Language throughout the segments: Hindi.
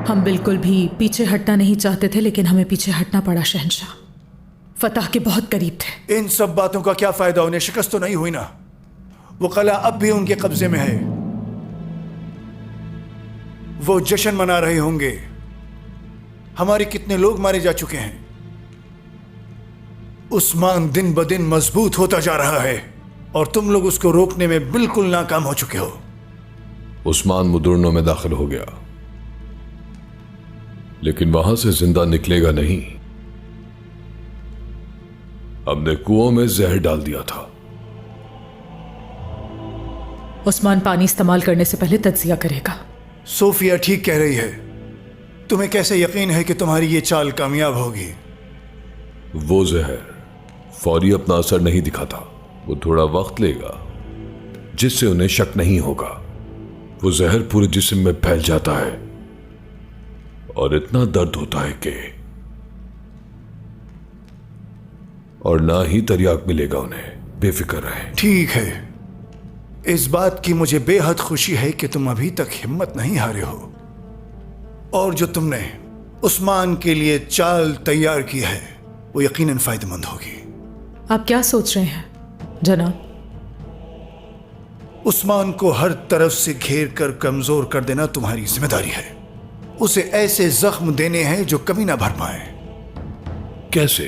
हम बिल्कुल भी पीछे हटना नहीं चाहते थे, लेकिन हमें पीछे हटना पड़ा शहंशाह। फतह के बहुत करीब थे। इन सब बातों का क्या फायदा, उन्हें शिकस्त तो नहीं हुई ना। वो किला अब भी उनके कब्जे में है। वो जश्न मना रहे होंगे। हमारे कितने लोग मारे जा चुके हैं। उस्मान दिन ब दिन मजबूत होता जा रहा है और तुम लोग उसको रोकने में बिल्कुल नाकाम हो चुके हो। उस्मान मुदुर्नो में दाखिल हो गया, लेकिन वहां से जिंदा निकलेगा नहीं। हमने कुओं में जहर डाल दिया था। उस्मान पानी इस्तेमाल करने से पहले तज्जिया करेगा। सोफिया ठीक कह रही है। तुम्हें कैसे यकीन है कि तुम्हारी ये चाल कामयाब होगी? वो जहर फौरी अपना असर नहीं दिखाता। वो थोड़ा वक्त लेगा, जिससे उन्हें शक नहीं होगा। वो जहर पूरे जिस्म में फैल जाता है और इतना दर्द होता है कि और ना ही तरियाक मिलेगा उन्हें। बेफिक्र रहें। ठीक है, इस बात की मुझे बेहद खुशी है कि तुम अभी तक हिम्मत नहीं हारे हो और जो तुमने उस्मान के लिए चाल तैयार की है वो यकीनन फायदेमंद होगी। आप क्या सोच रहे हैं जनाब? उस्मान को हर तरफ से घेर कर कमजोर कर देना तुम्हारी जिम्मेदारी है। उसे ऐसे जख्म देने हैं जो कभी ना भर पाए। कैसे?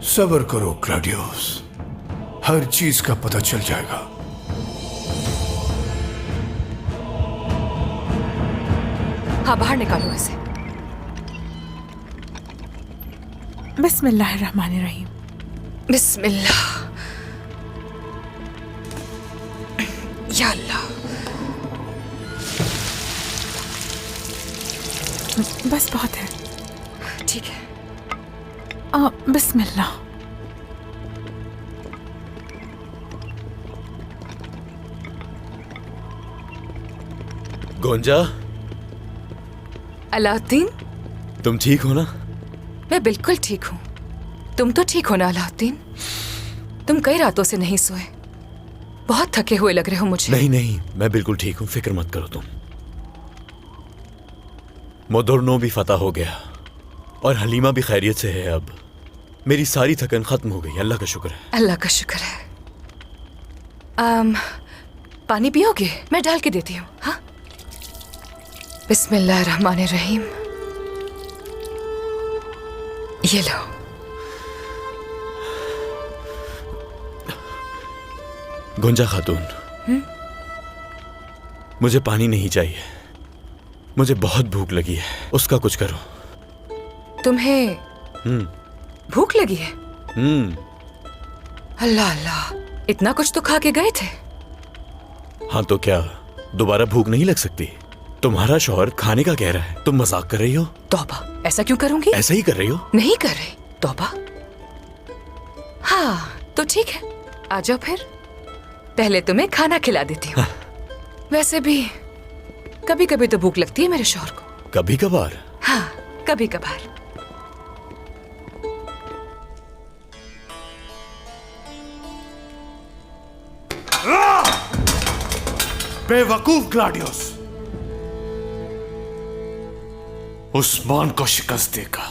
सब्र करो क्लाडियोस, हर चीज का पता चल जाएगा। हाँ, बाहर निकालो इसे। बिस्मिल्लाहिर्रहमानिर्रहीम। बिस्मिल्लाह। या अल्लाह। बस बहुत है। ठीक है। बिस्मिल्लाह। गोंजा, अलाउद्दीन, तुम ठीक हो ना? मैं बिल्कुल ठीक हूँ। तुम तो ठीक हो ना अलाउद्दीन? तुम कई रातों से नहीं सोए, बहुत थके हुए लग रहे हो मुझे। नहीं नहीं, मैं बिल्कुल ठीक हूँ, फिक्र मत करो तुम। मुदुर्नो भी फतह हो गया और हलीमा भी खैरियत से है। अब मेरी सारी थकन खत्म हो गई। अल्लाह का शुक्र है। अल्लाह का शुक्र है। पानी पियोगे? मैं डाल के देती हूँ। हाँ, बिस्मिल्लाहिर्रहमानिर्रहीम। ये लो। गुंजा खातून, मुझे पानी नहीं चाहिए। मुझे बहुत भूख लगी है, उसका कुछ करो। तुम्हें भूख लगी है? अल्लाह अल्लाह, इतना कुछ तो खा के गए थे। हाँ तो क्या दोबारा भूख नहीं लग सकती? तुम्हारा शौहर खाने का कह रहा है, तुम मजाक कर रही हो? तौबा, ऐसा क्यों करूंगी? ऐसा ही कर रही हो? नहीं कर रही। तौबा। हाँ तो ठीक है, आ जाओ फिर। पहले तुम्हें खाना खिला देती हूँ। वैसे भी कभी कभी तो भूख लगती है मेरे शौहर को। कभी कभार? हाँ, कभी कभार। बेवकूफ क्लाडियोस, उस्मान को शिकस्त देगा।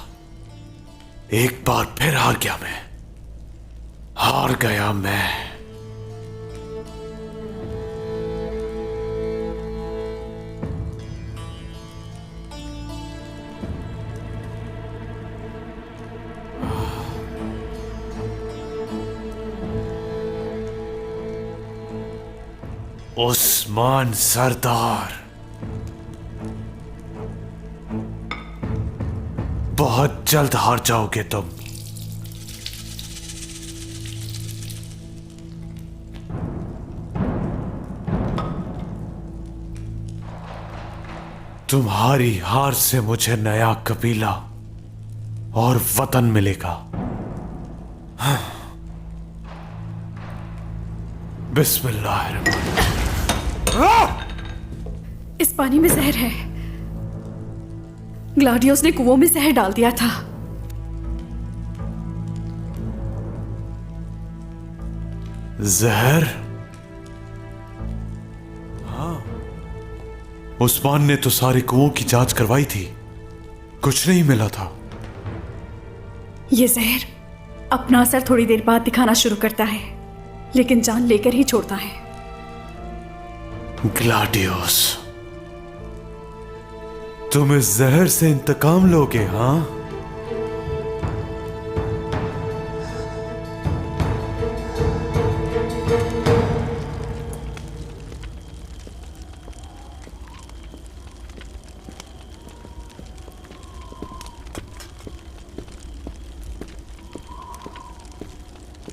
एक बार फिर हार गया मैं, हार गया मैं। उस्मान सरदार, बहुत जल्द हार जाओगे तुम। तुम्हारी हार से मुझे नया कबीला और वतन मिलेगा। हाँ। बिस्मिल्लाहिर्रहमानिर्रहीम। इस पानी में जहर है। ग्लाडियोस ने कुओं में जहर डाल दिया था। जहर? हाँ, उस्मान ने तो सारे कुओं की जांच करवाई थी, कुछ नहीं मिला था। ये जहर अपना असर थोड़ी देर बाद दिखाना शुरू करता है, लेकिन जान लेकर ही छोड़ता है। ग्लाडियोस, तुम इस जहर से इंतकाम लोगे? हाँ,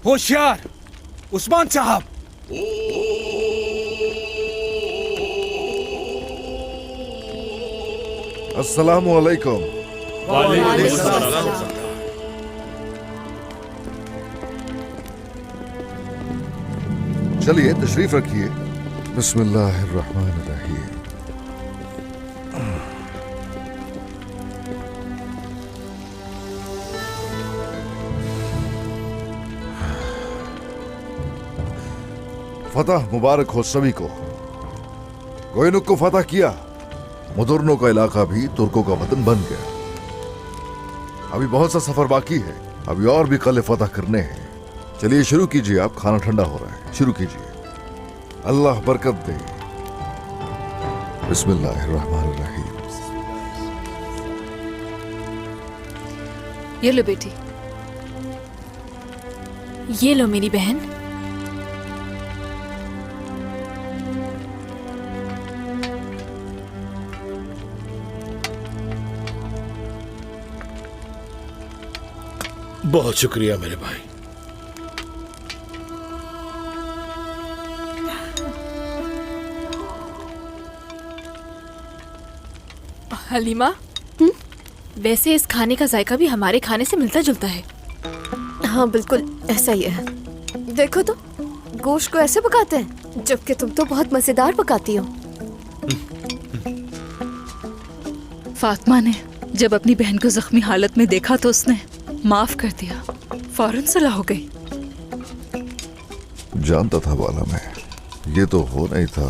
होशियार उस्मान साहब, अस्सलामु अलैकुम। चलिए तशरीफ रखिए। बिस्मिल्लाहिर्रहमानिर्रहीम। फतह मुबारक हो सभी को। गोयनुक को फतह किया, मुदुर्नो का इलाका भी तुर्कों का वतन बन गया। अभी बहुत सा सफर बाकी है, अभी और भी कले फतह करने हैं। चलिए शुरू कीजिए, आप खाना ठंडा हो रहा है, शुरू कीजिए। अल्लाह बरकत दे। बिस्मिल्लाहिर्रहमानिर्रहीम। ये लो बेटी। ये लो मेरी बहन। बहुत शुक्रिया मेरे भाई। हलीमा, वैसे इस खाने का जायका भी हमारे खाने से मिलता जुलता है। हाँ बिल्कुल ऐसा ही है। देखो तो, गोश्त को ऐसे पकाते हैं, जबकि तुम तो बहुत मजेदार पकाती हो। फातिमा ने जब अपनी बहन को जख्मी हालत में देखा तो उसने माफ कर दिया, फौरन सलाह हो गई। जानता था वाला मैं, ये तो हो नहीं था।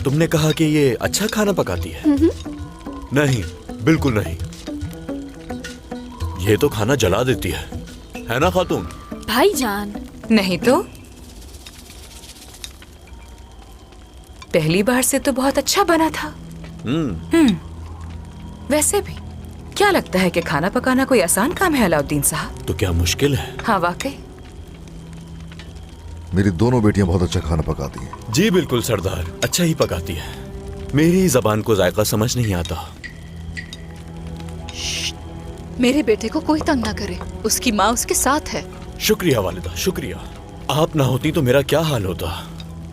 तुमने कहा कि ये अच्छा खाना पकाती है? नहीं, बिल्कुल नहीं। ये तो खाना जला देती है ना खातून? भाईजान। नहीं तो पहली बार से तो बहुत अच्छा बना था। वैसे भी क्या लगता है कि खाना पकाना कोई आसान काम है अलाउद्दीन साहब? तो क्या मुश्किल है? हाँ वाकई। मेरी दोनों बेटियां बहुत अच्छा खाना पकाती हैं। जी बिल्कुल सरदार, अच्छा ही पकाती है। मेरी जबान को जायका समझ नहीं आता। मेरे बेटे को कोई तंग ना करे, उसकी माँ उसके साथ है। शुक्रिया वालिदा, शुक्रिया। आप ना होती तो मेरा क्या हाल होता।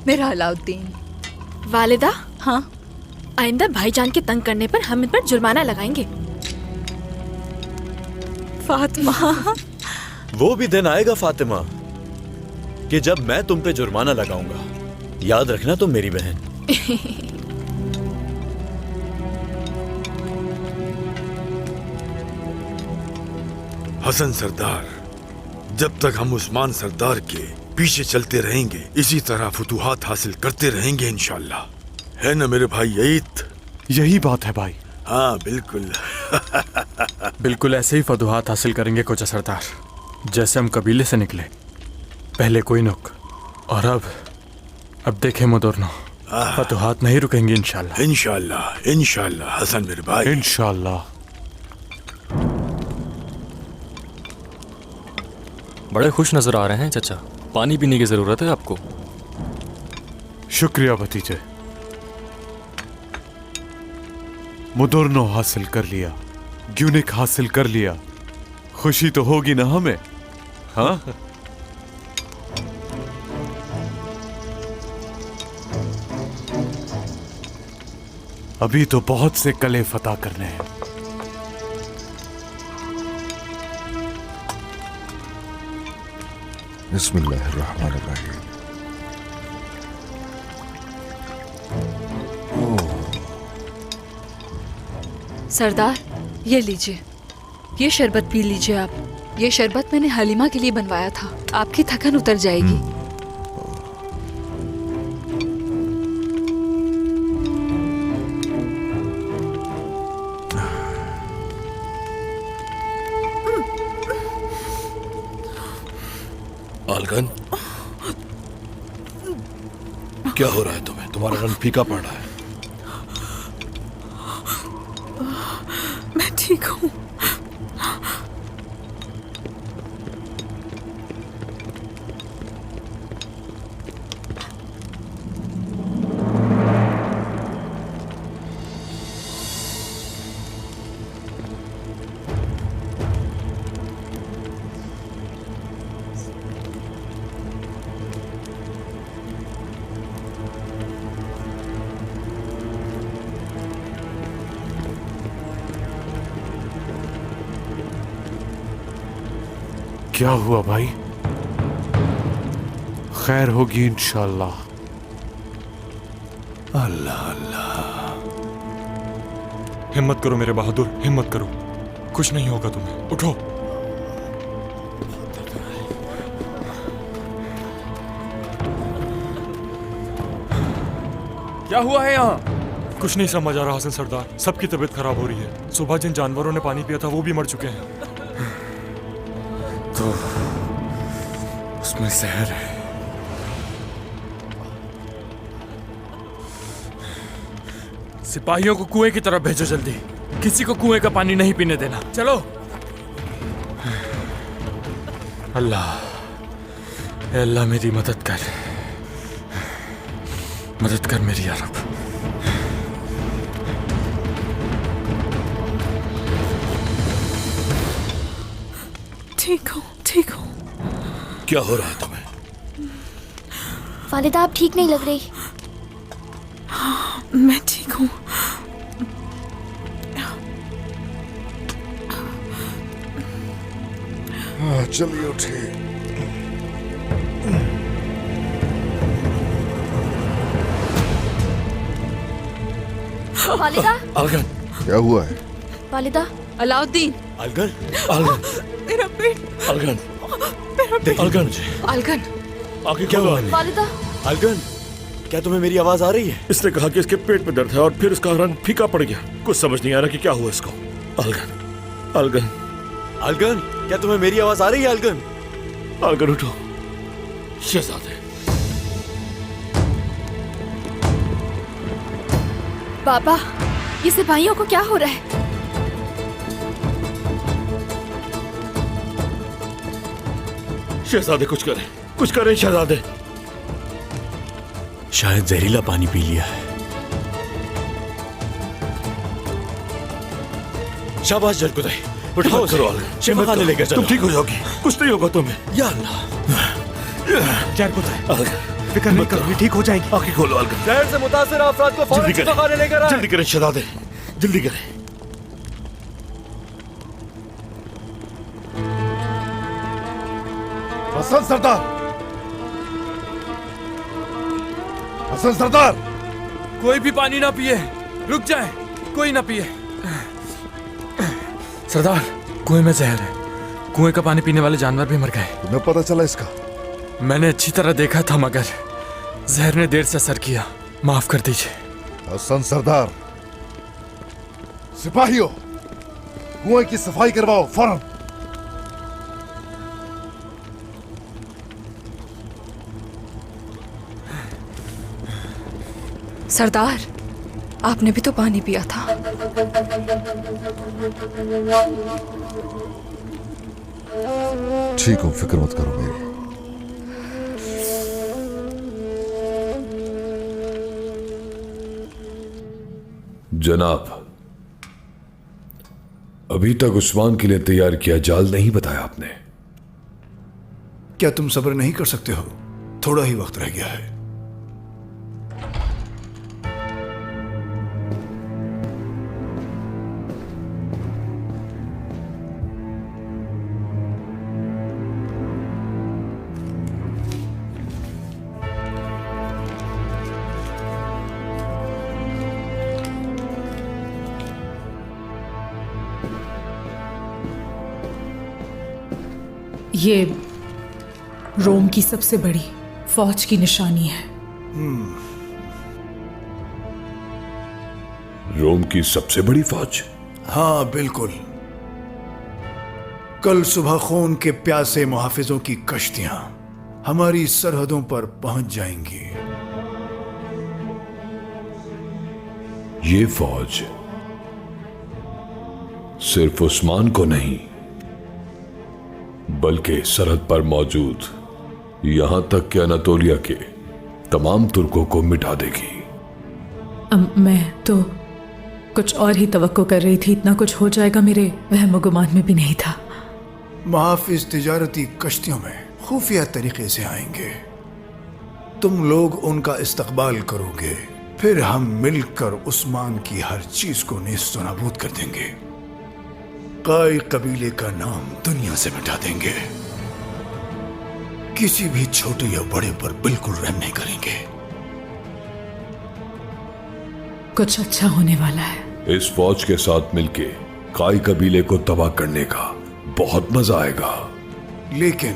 मेरा अलाउद्दीन। वालिदा, हाँ, आइंदा भाईजान के तंग करने पर हम इन पर जुर्माना लगाएंगे। फातिमा। वो भी दिन आएगा फातिमा कि जब मैं तुम पे जुर्माना लगाऊंगा। याद रखना तुम मेरी बहन। हसन सरदार, जब तक हम उस्मान सरदार के पीछे चलते रहेंगे, इसी तरह फतूहात हासिल करते रहेंगे इंशाल्लाह। है ना मेरे भाई यईत? यही बात है भाई। हाँ बिल्कुल। बिल्कुल ऐसे ही फतूहात हासिल करेंगे कोचा सरदार, जैसे हम कबीले से निकले। पहले कोहिनूक और अब देखें मुदुर्नो। फतूहात नहीं रुकेंगे इंशाल्लाह। इंशाल्लाह इंशाल्लाह हसन मेरे भाई, इंशाल्लाह। बड़े खुश नजर आ रहे हैं चचा। पानी पीने की जरूरत है आपको। शुक्रिया भतीजे। मुदुर्नो हासिल कर लिया, ग्यूनिक हासिल कर लिया। खुशी तो होगी ना हमें? हाँ, अभी तो बहुत से कले फतह करने हैं। बिस्मिल्लाहिर्रहमानिर्रहीम। सरदार ये लीजिए, ये शरबत पी लीजिए आप। ये शरबत मैंने हलीमा के लिए बनवाया था, आपकी थकन उतर जाएगी। अलगन, क्या हो रहा है तुम्हें? तुम्हारा रंग फीका पड़ रहा है। मैं ठीक हूँ। क्या हुआ भाई? खैर होगी इंशाल्लाह। अल्लाह अल्लाह। हिम्मत करो मेरे बहादुर, हिम्मत करो, कुछ नहीं होगा तुम्हें, उठो। क्या हुआ है यहाँ? कुछ नहीं समझ आ रहा हसन सरदार, सबकी तबीयत खराब हो रही है। सुबह जिन जानवरों ने पानी पिया था वो भी मर चुके हैं। तो उसमें जहर है। सिपाहियों को कुएं की तरफ भेजो जल्दी, किसी को कुएं का पानी नहीं पीने देना। चलो। अल्लाह, ए अल्लाह मेरी मदद कर, मदद कर मेरी या रब। ठीक हूँ, ठीक हूँ। क्या हो रहा है तुम्हें? वालिदा आप ठीक नहीं लग रही। हाँ, मैं ठीक हूँ। चलिए उठिए। वालिदा, अलगन, क्या हुआ है? वालिदा। अलाउद्दीन। अलगन, अलगन, मेरा पेट। अलगन, मेरा अलगन, अलगन, आगे क्या हुआ? वालिदा। अलगन, क्या तुम्हें मेरी आवाज आ रही है? इसने कहा कि इसके पेट में दर्द है और फिर इसका रंग फीका पड़ गया। कुछ समझ नहीं आ रहा कि क्या हुआ इसको। अलगन, अलगन, अलगन, क्या तुम्हें मेरी आवाज आ रही है? अलगन, अलगन उठो। शहजादे, बाबा, ये सिपाहियों को क्या हो रहा है? शहजादे कुछ करें, कुछ करें शहजादे। शायद जहरीला पानी पी लिया है। शाबाश जलकुदाई, उठाओ करो, शिफा खाने लेकर चलो। तुम ठीक हो जाओगी, कुछ नहीं होगा तुम्हें। या अल्लाह। जलकुदाई, फिक्र मत करो, ये ठीक हो जाएगी। आंखें खोलो अलगन। जहर से मुतासिर अफराद को फौरन शिफा खाने लेकर आए। जल्दी करें शहजादे, जल्दी करें। हसन सरदार, हसन सरदार, कोई भी पानी ना पिए, रुक जाए, कोई ना पिए। सरदार, कुएं में जहर है, कुएं का पानी पीने वाले जानवर भी मर गए। तुम्हें पता चला इसका? मैंने अच्छी तरह देखा था मगर जहर ने देर से असर किया, माफ कर दीजिए। हसन सरदार, सिपाहियों, कुएं की सफाई करवाओ फौरन। सरदार, आपने भी तो पानी पिया था। ठीक हूँ, फिक्र मत करो मेरी। जनाब, अभी तक उस्मान के लिए तैयार किया जाल नहीं बताया आपने। क्या तुम सब्र नहीं कर सकते हो? थोड़ा ही वक्त रह गया है। ये रोम की सबसे बड़ी फौज की निशानी है। रोम की सबसे बड़ी फौज? हाँ बिल्कुल। कल सुबह खून के प्यासे मुहाफिजों की कश्तियां हमारी सरहदों पर पहुंच जाएंगी। ये फौज सिर्फ उस्मान को नहीं बल्कि सरहद पर मौजूद यहां तक कि अनातोलिया के तमाम तुर्कों को मिटा देगी। मैं तो कुछ और ही तवक्को कर रही थी। इतना कुछ हो जाएगा मेरे वहम गुमान में भी नहीं था। मुहाफिज तिजारती कश्तियों में खुफिया तरीके से आएंगे, तुम लोग उनका इस्तकबाल करोगे, फिर हम मिलकर उस्मान की हर चीज को नेस्त नाबूद कर देंगे। काई कबीले का नाम दुनिया से मिटा देंगे। किसी भी छोटे या बड़े पर बिल्कुल रहम नहीं करेंगे। कुछ अच्छा होने वाला है। इस फौज के साथ मिलके काई कबीले को तबाह करने का बहुत मजा आएगा। लेकिन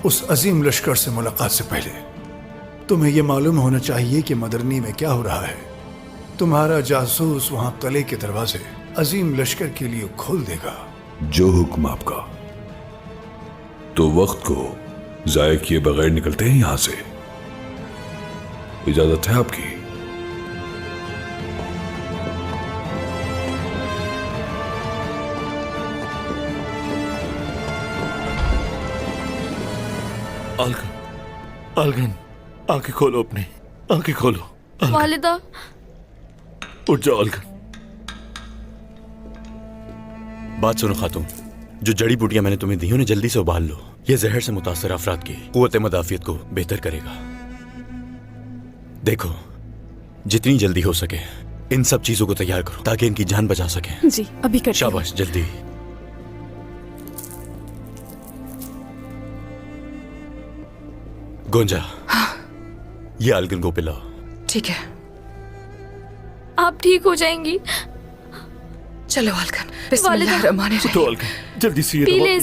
उस अजीम लश्कर से मुलाकात से पहले तुम्हें यह मालूम होना चाहिए कि मदरनी में क्या हो रहा है। तुम्हारा जासूस वहां किले के दरवाजे अजीम लश्कर के लिए खोल देगा। जो हुक्म आपका। तो वक्त को जाया किए बगैर निकलते हैं यहां से। इजाजत है आपकी। अलगन, आंखें खोलो अपनी, आंखें खोलो। वालिदा, उठ जाओ अलगन। बात सुनो खातून, जो जड़ी बूटियां मैंने तुम्हें दी उन्हें जल्दी से उबाल लो। ये जहर से मुतासर अफराद की कुव्वत मदाफियत को बेहतर करेगा। देखो, जितनी जल्दी हो सके इन सब चीजों को तैयार करो ताकि इनकी जान बचा सके। जी अभी कर। शाबाश, जल्दी। गोंजा, ये अलगन को पिलाओ। ठीक है। आप ठीक हो जाएंगी। चलो अलगन, बिस्मिल्लाहिर्रहमानिर्रहीम। तो अलगन, जल्दी से ये पी दवा ले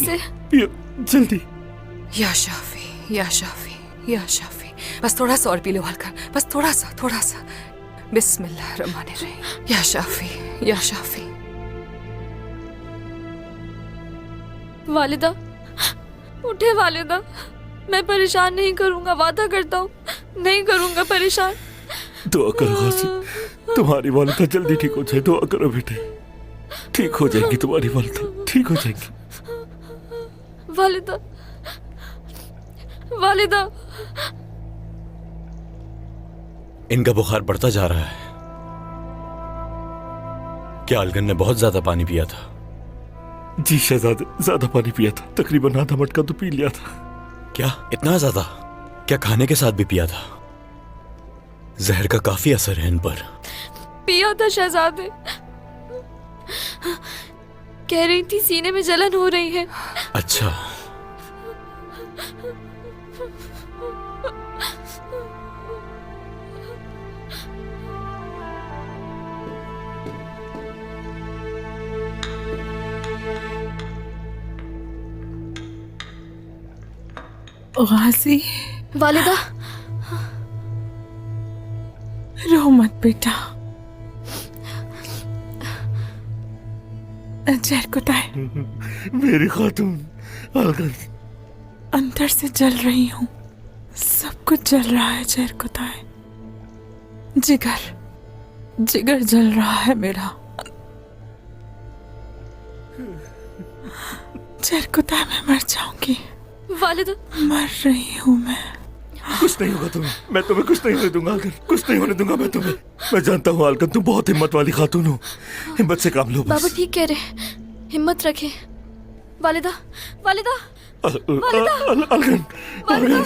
पी लो। इसे। जल्दी। या शाफी, या शाफी, या शाफी। बस थोड़ा सा और पी लो अलगन, बस थोड़ा सा, थोड़ा सा। बिस्मिल्लाहिर्रहमानिर्रहीम। या शाफी, या शाफी। वालिदा, उठे वालिदा। मैं परेशान नहीं करूंगा, वादा करता हूँ नहीं करूंगा परेशान। दुआ करो हासिल, तुम्हारी वालिदा जल्दी ठीक हो जाए। दुआ करो बेटे, ठीक हो जाएंगी तुम्हारी वालिदा, ठीक हो जाएंगी। वालिदा, वालिदा। इनका बुखार बढ़ता जा रहा है। क्या अलगन ने बहुत ज्यादा पानी पिया था? जी शहजादे, ज्यादा पानी पिया था, तकरीबन आधा मटका तो पी लिया था। क्या इतना ज्यादा? क्या खाने के साथ भी पिया था? जहर का काफी असर है इन पर। पिया था शहजादे। कह रही थी सीने में जलन हो रही है। अच्छा, गाजी। वालिदा, रो मत बेटा। जहर कुताए। मेरी खातून अलगन, अंदर से जल रही हूँ। सब कुछ जल रहा है जहर कुताए। जिगर, जिगर जल रहा है मेरा। जहर कुताए, मैं मर जाऊंगी। वालिदा, मर रही हूँ मैं। कुछ नहीं होगा तुम्हें, मैं तुम्हें कुछ नहीं होने दूंगा अलगन, कुछ नहीं होने दूंगा मैं तुम्हें। मैं जानता हूँ अलगन, तुम बहुत हिम्मत वाली खातून हो। हिम्मत से काम लो बस। बाबा ठीक कह रहे, हिम्मत रखे। वालिदा, वालिदा, वालिदा, अलगन, वालिदा,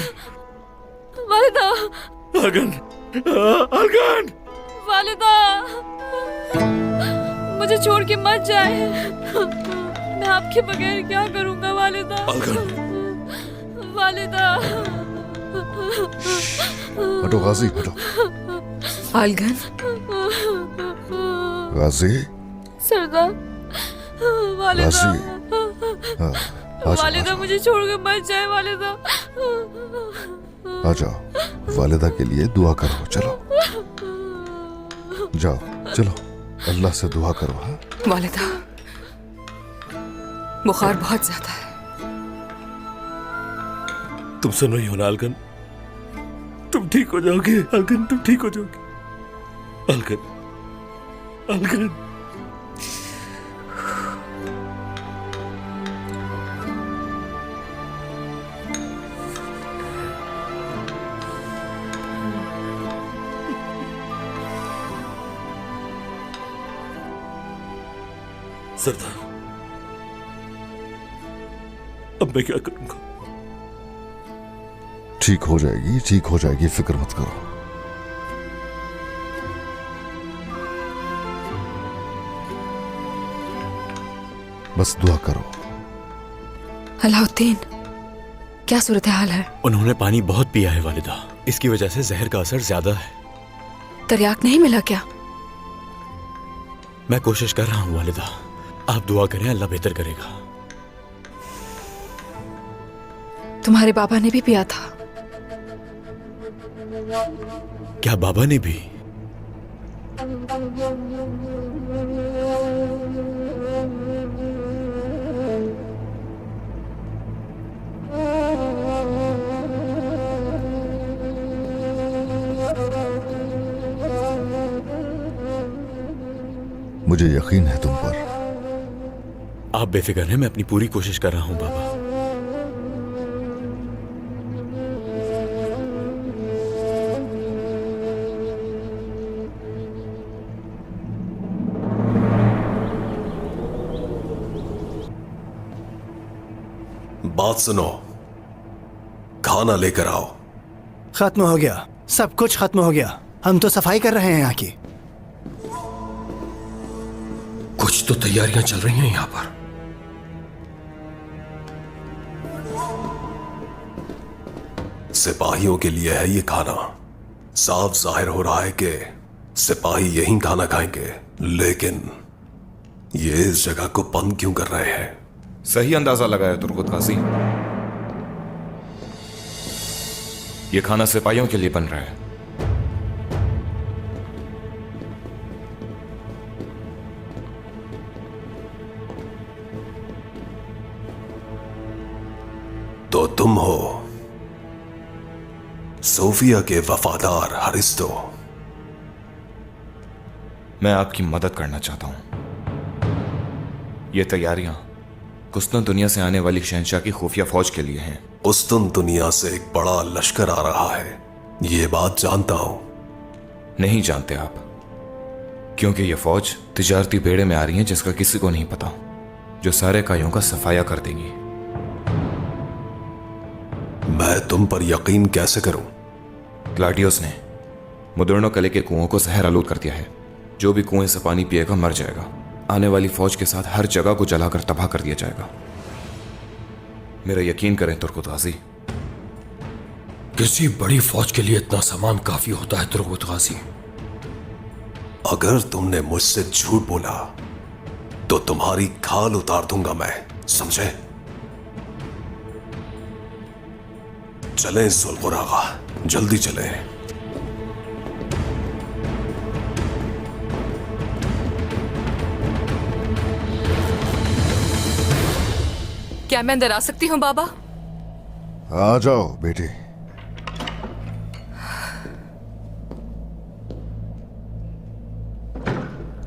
वालिदा, अलगन, अलगन। वालिदा, मुझे छोड़ के मत जाए। मैं आपके बगैर क्या करूंगा वालिदा। अलगन, वालिदा। हटो गाजी, हटो। अलगन, गाजी, सरदार, वालिदा, गाजी। हाँ, आ जाओ, वालिदा मुझे छोड़ के मत जाए वालिदा। आ जाओ, वालिदा के लिए दुआ करो। चलो जाओ, चलो अल्लाह से दुआ करो। हाँ वालिदा, बुखार बहुत ज्यादा है। तुम सुन रही हो ना अलगन? तुम ठीक हो जाओगे अलगन, तुम ठीक हो जाओगे अलगन, अलगन। सरदार, अब मैं क्या करूंगा? ठीक हो जाएगी, ठीक हो जाएगी, फिक्र मत करो। बस दुआ करो। अलाउद्दीन, क्या सूरत हाल है? उन्होंने पानी बहुत पिया है वालिदा, इसकी वजह से जहर का असर ज्यादा है। तरियाक नहीं मिला क्या? मैं कोशिश कर रहा हूँ वालिदा, आप दुआ करें, अल्लाह बेहतर करेगा। तुम्हारे बाबा ने भी पिया था। क्या बाबा ने भी? मुझे यकीन है तुम पर। आप बेफिक्र हैं, मैं अपनी पूरी कोशिश कर रहा हूं बाबा। बात सुनो, खाना लेकर आओ। खत्म हो गया, सब कुछ खत्म हो गया। हम तो सफाई कर रहे हैं यहाँ की। कुछ तो तैयारियां चल रही हैं यहाँ पर। सिपाहियों के लिए है ये खाना। साफ जाहिर हो रहा है कि सिपाही यहीं खाना खाएंगे, लेकिन ये इस जगह को बंद क्यों कर रहे हैं? सही अंदाजा लगाया तुर्कुत गाजी। ये खाना सिपाहियों के लिए बन रहा है। तो तुम हो सोफिया के वफादार हरिस्तो। मैं आपकी मदद करना चाहता हूं। ये तैयारियां कुस्तुन दुनिया से आने वाली शहंशाह की खुफिया फौज के लिए हैं। कुस्तुन दुनिया से एक बड़ा लश्कर आ रहा है, ये बात जानता हूं। नहीं जानते आप, क्योंकि ये फौज तिजारती बेड़े में आ रही है जिसका किसी को नहीं पता, जो सारे कायों का सफाया कर देंगी। मैं तुम पर यकीन कैसे करूं? ग्लाडियोस ने मुदुर्नो कले के कुओं को जहर आलूद कर दिया है। जो भी कुएं से पानी पिएगा मर जाएगा। आने वाली फौज के साथ हर जगह को जलाकर तबाह कर दिया जाएगा। मेरा यकीन करें तुर्कुत गाजी। किसी बड़ी फौज के लिए इतना सामान काफी होता है तुर्कुत गाजी। अगर तुमने मुझसे झूठ बोला तो तुम्हारी खाल उतार दूंगा मैं, समझे? चलें जुल्फुर आगा, जल्दी चलें। क्या मैं अंदर आ सकती हूँ बाबा? आ जाओ बेटी।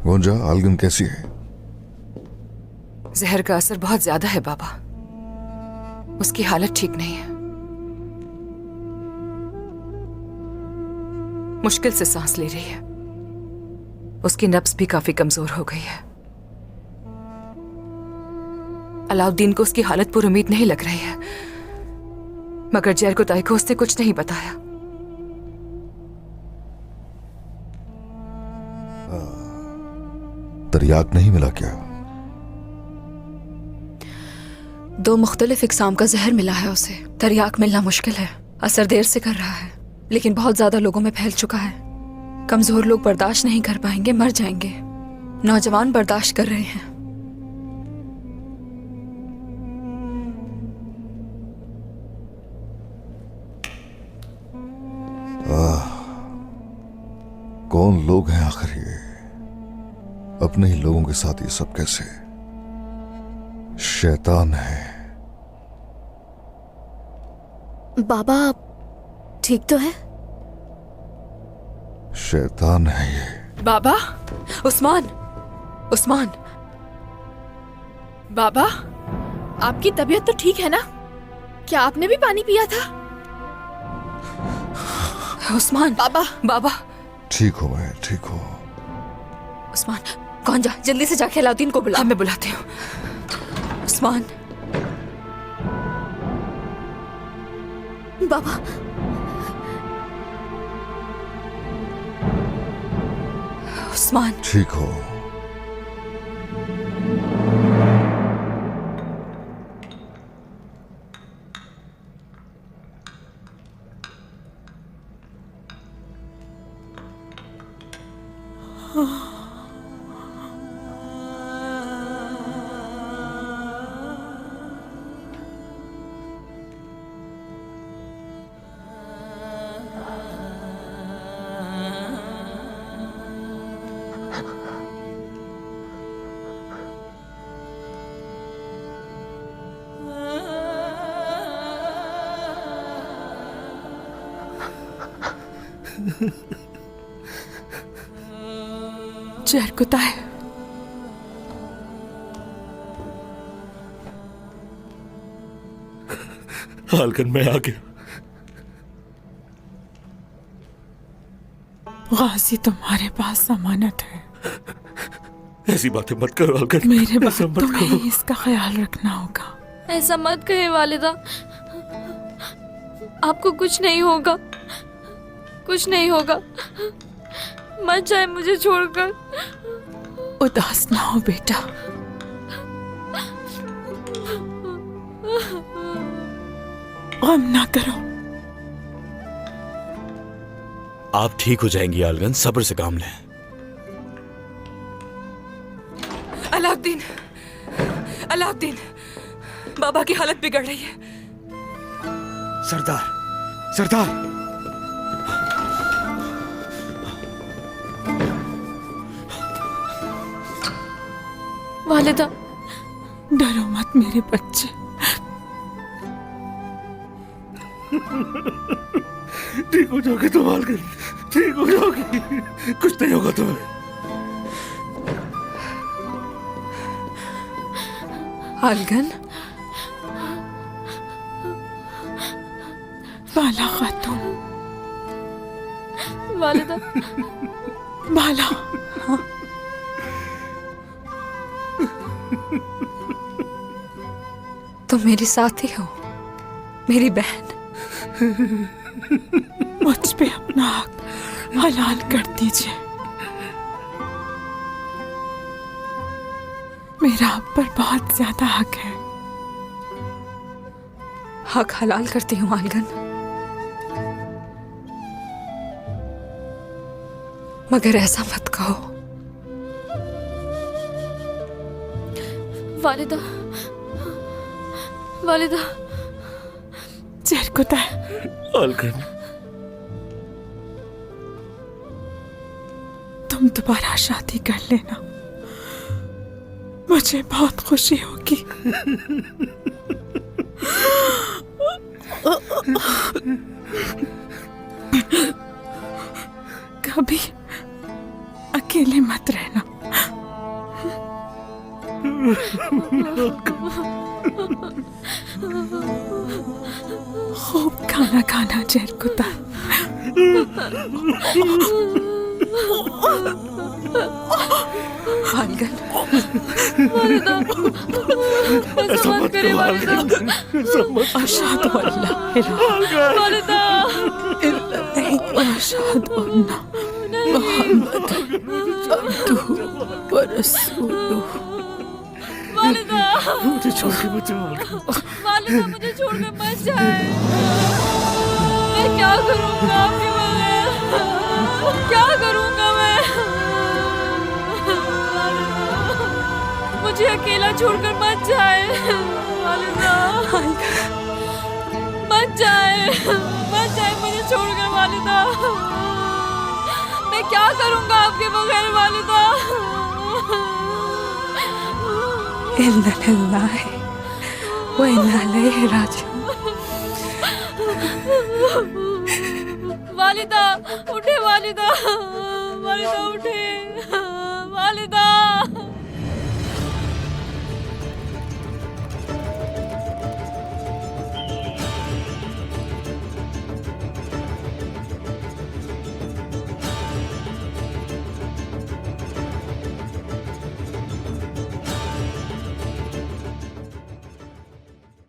गुंजा, अलगन कैसी है? जहर का असर बहुत ज्यादा है बाबा, उसकी हालत ठीक नहीं है। मुश्किल से सांस ले रही है। उसकी नब्ज भी काफी कमजोर हो गई है। अलाउद्दीन को उसकी हालत पर उम्मीद नहीं लग रही है, मगर जैरकुताई को उसने कुछ नहीं बताया। तरियाक नहीं मिला क्या? 2 मुख्तलिफ इकसाम का जहर मिला है उसे। तरियाक मिलना मुश्किल है। असर देर से कर रहा है, लेकिन बहुत ज्यादा लोगों में फैल चुका है। कमजोर लोग बर्दाश्त नहीं कर पाएंगे, मर जाएंगे। नौजवान बर्दाश्त कर रहे हैं। कौन लोग हैं आखिर ये? अपने ही लोगों के साथ ये सब कैसे? शैतान है। बाबा आप ठीक तो है? शैतान है ये। बाबा, उस्मान, उस्मान। बाबा, आपकी तबीयत तो ठीक है ना? क्या आपने भी पानी पिया था? उस्मान, बाबा, बाबा। ठीक हो मैं, ठीक हो। उस्मान, कौन जा, जल्दी से जाके अलाउद्दीन को बुला। मैं बुलाती हूँ। उस्मान। बाबा, उस्मान। ठीक हो। जहर कुत्ता है। हालकन मैं आ गया। गाजी तुम्हारे पास जमानत है। ऐसी बातें मत करो हालकन। मेरे बाद ऐसा मत तुम्हें करो। ही इसका ख्याल रखना होगा। ऐसा मत कहे वालिदा, आपको कुछ नहीं होगा, कुछ नहीं होगा। मत जाए मुझे छोड़कर। उदास ना हो बेटा। गम ना करो। आप ठीक हो जाएंगी आलगन, सब्र से काम लें। अलाउद्दीन, अलाउद्दीन, बाबा की हालत बिगड़ रही है। सरदार, सरदार। वालिदा, डरो मत मेरे बच्चे। ठीक हो जाओगे तुम हालकन, ठीक हो जाओगी। कुछ नहीं होगा तुम्हें। हालकन, बाला खातून। वालिदा, बाला। हाँ। तुम मेरी साथी हो, मेरी बहन। मुझ पे अपना हक हलाल कर दीजिए। मेरा आप पर बहुत ज्यादा हक है। हक हलाल करती हूँ आलगन, मगर ऐसा मत कहो। वालिदा, वालिदा। जहर कुत्ता है। आलगन, तुम दोबारा शादी कर लेना, मुझे बहुत खुशी होगी। कभी अकेले मत रहना। खूब खाना खाना जहर कुत्ता। आलगन, वालिदा, ऐसा मत करे वालिदा। अशहदु अल्ला इलाहा वालिदा, अशहदु अन्ना मुहम्मद अब्दुहु व रसूलुहु। वालिदा, मुझे छोड़ के मत जाओ। वालिदा, मुझे छोड़ के मत जाए। मैं क्या करूँगा आपके बगैर? क्या करूँगा मैं? मुझे अकेला छोड़कर मत जाए वालिदा। मत जाए, मत जाए मुझे छोड़कर वालिदा। मैं क्या करूँगा आपके बगैर वालिदा? इन्ना लिल्लाहि व इन्ना इलैहि राजिऊन। वालिदा उठे, वालिदा, वालिदा उठे।